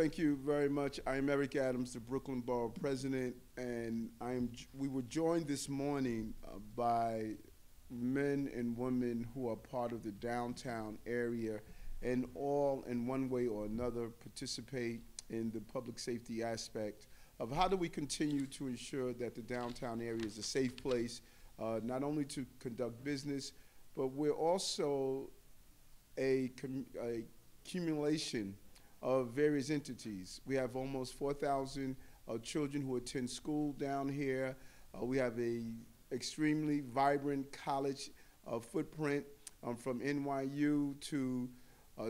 thank you very much. I am Eric Adams, the Brooklyn Borough President, and we were joined this morning by men and women who are part of the downtown area and all in one way or another participate in the public safety aspect of how do we continue to ensure that the downtown area is a safe place, not only to conduct business, but we're also a accumulation of various entities. We have almost 4,000 children who attend school down here. We have a extremely vibrant college footprint from NYU to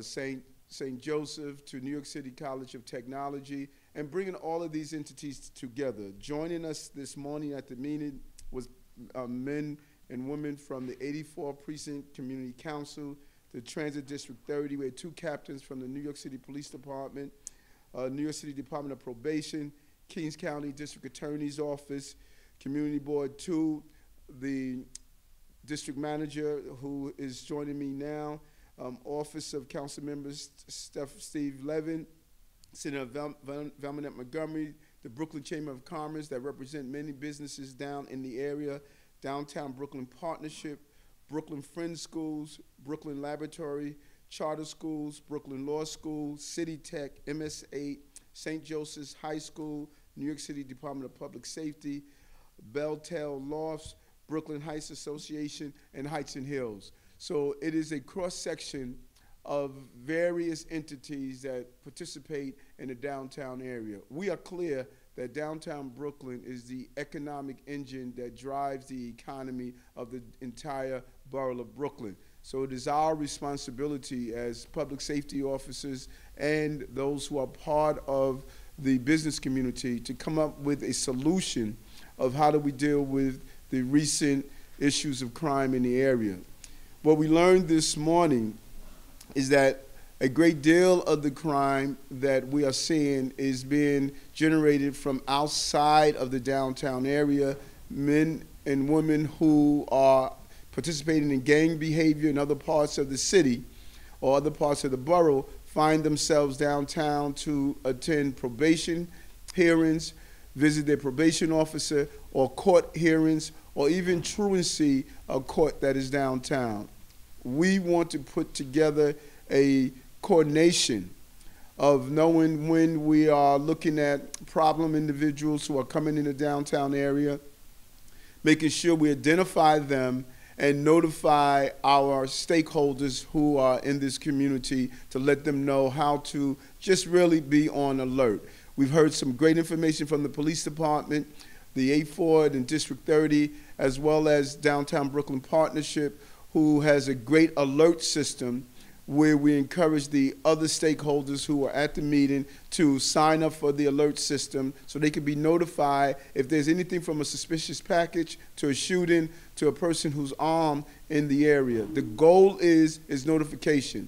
St. Joseph to New York City College of Technology, and bringing all of these entities together. Joining us this morning at the meeting was men and women from the 84 Precinct Community Council, the Transit District 30. We had two captains from the New York City Police Department, New York City Department of Probation, Kings County District Attorney's Office, Community Board 2, the District Manager who is joining me now, Office of Council Members Steve Levin, Senator Valmanette Montgomery, the Brooklyn Chamber of Commerce that represent many businesses down in the area, Downtown Brooklyn Partnership, Brooklyn Friends Schools, Brooklyn Laboratory, Charter Schools, Brooklyn Law School, City Tech, MS8, St. Joseph's High School, New York City Department of Public Safety, Belltel Lofts, Brooklyn Heights Association, and Heights and Hills. So it is a cross-section of various entities that participate in the downtown area. We are clear that downtown Brooklyn is the economic engine that drives the economy of the entire borough of Brooklyn. So it is our responsibility as public safety officers and those who are part of the business community to come up with a solution of how do we deal with the recent issues of crime in the area. What we learned this morning is that a great deal of the crime that we are seeing is being generated from outside of the downtown area. Men and women who are participating in gang behavior in other parts of the city or other parts of the borough find themselves downtown to attend probation hearings, visit their probation officer, or court hearings, or even truancy court that is downtown. We want to put together a coordination of knowing when we are looking at problem individuals who are coming in the downtown area, making sure we identify them and notify our stakeholders who are in this community to let them know how to just really be on alert. We've heard some great information from the police department, the 84 and District 30, as well as Downtown Brooklyn Partnership, who has a great alert system where we encourage the other stakeholders who are at the meeting to sign up for the alert system so they can be notified if there's anything from a suspicious package to a shooting to a person who's armed in the area. The goal is notification.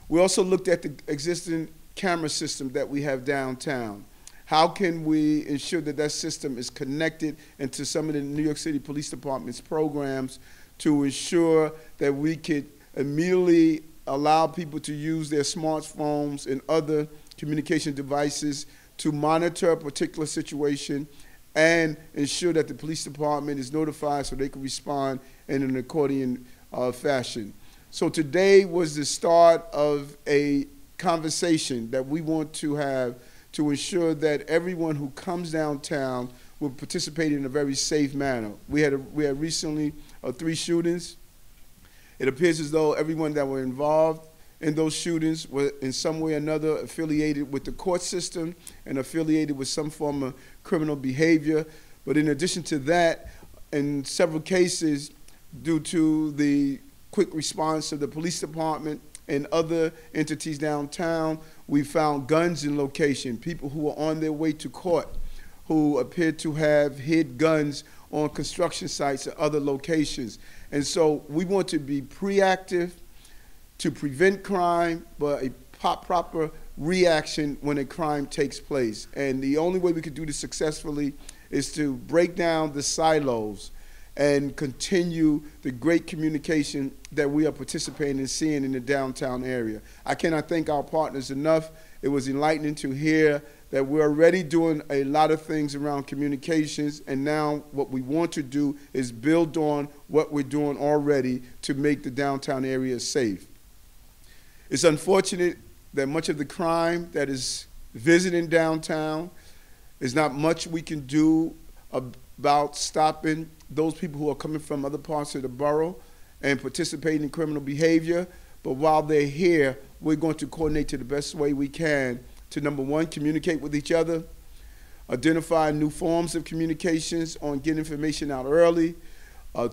We also looked at the existing camera system that we have downtown. How can we ensure that that system is connected into some of the New York City Police Department's programs to ensure that we could immediately allow people to use their smartphones and other communication devices to monitor a particular situation and ensure that the police department is notified so they can respond in an accordion fashion. So today was the start of a conversation that we want to have to ensure that everyone who comes downtown will participate in a very safe manner. We had recently 3 shootings. It appears as though everyone that were involved in those shootings were in some way or another affiliated with the court system and affiliated with some form of criminal behavior. But in addition to that, in several cases, due to the quick response of the police department and other entities downtown, we found guns in location, people who were on their way to court who appeared to have hid guns on construction sites and other locations. And so we want to be proactive to prevent crime, but a proper reaction when a crime takes place. And the only way we can do this successfully is to break down the silos and continue the great communication that we are participating in seeing in the downtown area. I cannot thank our partners enough It was enlightening to hear that we're already doing a lot of things around communications, and now what we want to do is build on what we're doing already to make the downtown area safe. It's unfortunate that much of the crime that is visiting downtown is not much we can do about stopping those people who are coming from other parts of the borough and participating in criminal behavior. But while they're here, we're going to coordinate to the best way we can to, number one, communicate with each other, identify new forms of communications on getting information out early,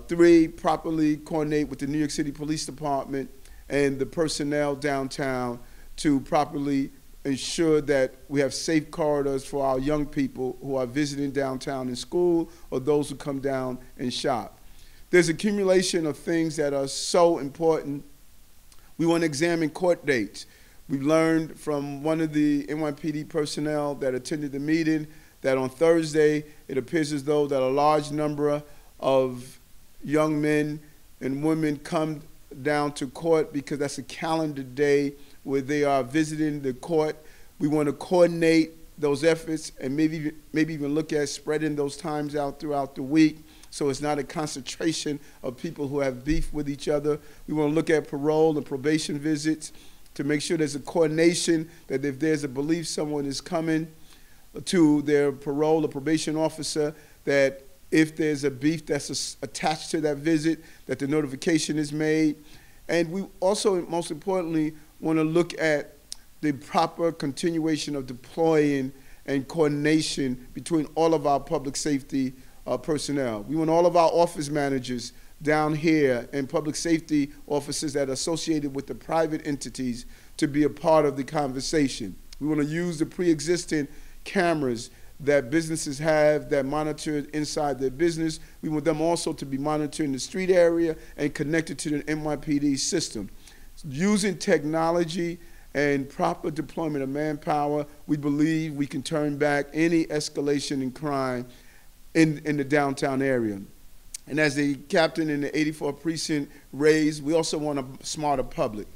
three, properly coordinate with the New York City Police Department and the personnel downtown to properly ensure that we have safe corridors for our young people who are visiting downtown in school or those who come down and shop. There's accumulation of things that are so important. We want to examine court dates. We learned from one of the NYPD personnel that attended the meeting that on Thursday, it appears as though that a large number of young men and women come down to court because that's a calendar day where they are visiting the court. We want to coordinate those efforts and maybe even look at spreading those times out throughout the week so it's not a concentration of people who have beef with each other. We want to look at parole and probation visits to make sure there's a coordination that if there's a belief someone is coming to their parole or probation officer, that if there's a beef that's attached to that visit, that the notification is made. And we also, most importantly, want to look at the proper continuation of deploying and coordination between all of our public safety personnel. We want all of our office managers down here and public safety officers that are associated with the private entities to be a part of the conversation. We want to use the pre-existing cameras that businesses have that monitor inside their business. We want them also to be monitoring the street area and connected to the NYPD system. Using technology and proper deployment of manpower, we believe we can turn back any escalation in crime in the downtown area. And as the captain in the 84th precinct raised, we also want a smarter public.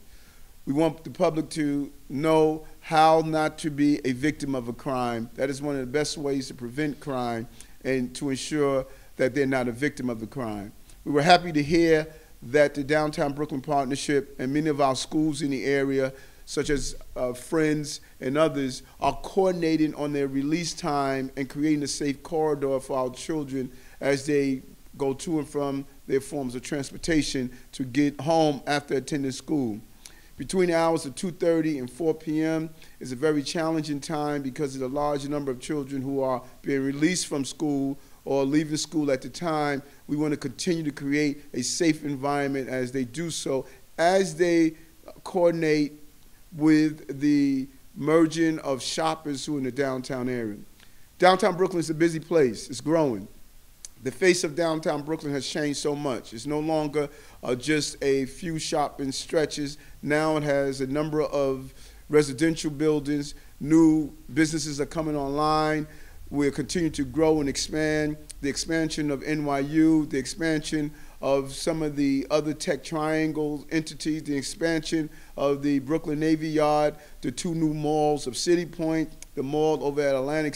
We want the public to know how not to be a victim of a crime. That is one of the best ways to prevent crime and to ensure that they're not a victim of the crime. We were happy to hear that the Downtown Brooklyn Partnership and many of our schools in the area, such as Friends and others, are coordinating on their release time and creating a safe corridor for our children as they go to and from their forms of transportation to get home after attending school. Between the hours of 2:30 and 4 p.m. is a very challenging time because of the large number of children who are being released from school or leaving school at the time. We want to continue to create a safe environment as they do so, as they coordinate with the merging of shoppers who are in the downtown area. Downtown Brooklyn is a busy place. It's growing. The face of downtown Brooklyn has changed so much. It's no longer just a few shopping stretches. Now it has a number of residential buildings. New businesses are coming online. We're continuing to grow and expand. The expansion of NYU, the expansion of some of the other tech triangle entities, the expansion of the Brooklyn Navy Yard, the two new malls of City Point, the mall over at Atlantic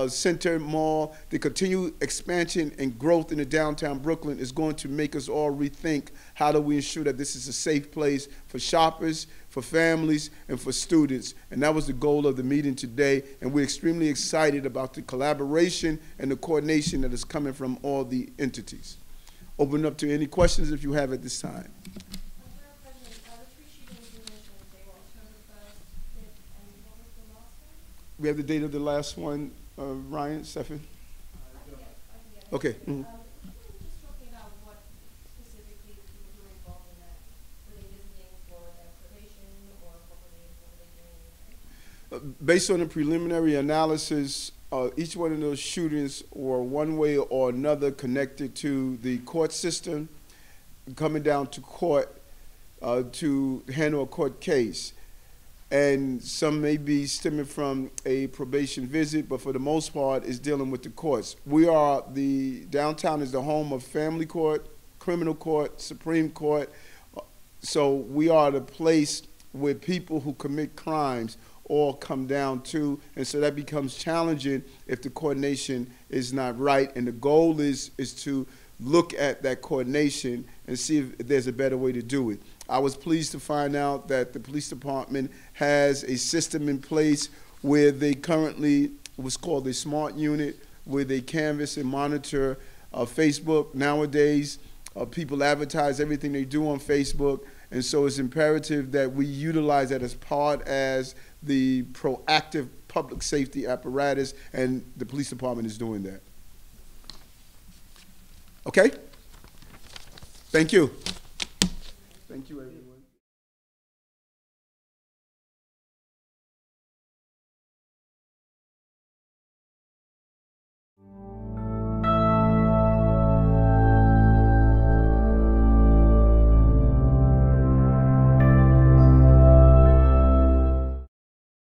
Center Mall. The continued expansion and growth in the downtown Brooklyn is going to make us all rethink how do we ensure that this is a safe place for shoppers, for families, and for students. And that was the goal of the meeting today, and we're extremely excited about the collaboration and the coordination that is coming from all the entities. Open up to any questions if you have at this time. We have the date of the last one, Ryan, Stephen? Okay. Mm-hmm. Based on the preliminary analysis, each one of those shootings were one way or another connected to the court system, coming down to court to handle a court case. And some may be stemming from a probation visit, but for the most part, it's dealing with the courts. Downtown is the home of family court, criminal court, Supreme Court. So we are the place where people who commit crimes all come down to, and so that becomes challenging if the coordination is not right. And the goal is to look at that coordination and see if there's a better way to do it. I was pleased to find out that the police department has a system in place where they currently, what's called a smart unit, where they canvass and monitor Facebook. Nowadays, people advertise everything they do on Facebook, and so it's imperative that we utilize that as part as the proactive public safety apparatus, and the police department is doing that. Okay? Thank you. Thank you, everyone.